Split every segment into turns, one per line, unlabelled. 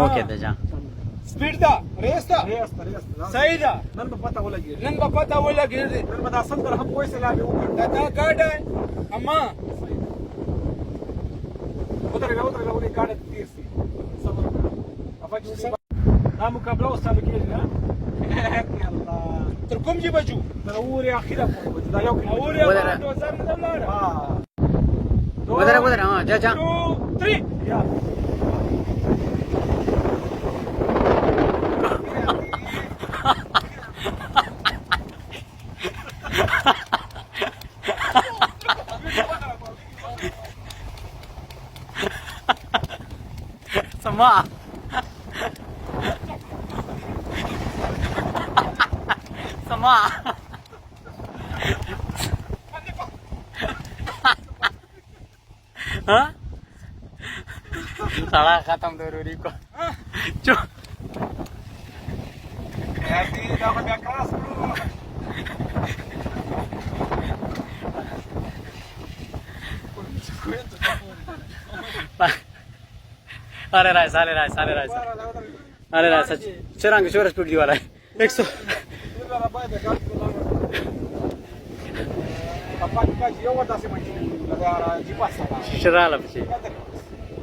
Okay Teja
speed ದ race ದ ಸೈದ
ನನ್ನ ಪತ್ತ ಒಳಗೆ
ನನ್ ಬಪತ ಒಳಗೆ
ನನ್ನ ಮದ ಸಂತರ ಹಕ್ಕೋಯ್ಸಲ್ಲ
ದಾದಾ ಗಾಡ ಅಮ್ಮ
ಉದರ ಉದರ ಗಾಡ ತೀರ್ಸಿ ಅಪ್ಪಾಜಿ ನಾಮು ಕಬ್ಲ ಉಸ್ತಾದ ಕೇಳಿಲ್ಲ ಯalla
تركم جي بجو
ضروري اخيرا ده يوم
اوري وزن دولار
ಉದರ ಉದರ ಹಾ ಜಾ ಜಾ
2 3
يا
sama sama हाँ साला खत्म जरूरी को चो
Jadi dapat yang keras bro.
अरे राय साले राय साले राय अरे राय सच चरांग शोर स्पीड वाला है 100
Apa kita jauh ada sih macam negara jipas lah.
Shirala पछी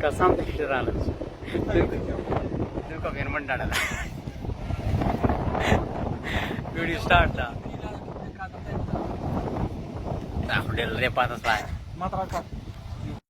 कसम से शिराला पछी देखो फिर मन डाला वीडियो स्टार्ट था होटल रे पास लाए
Masyarakat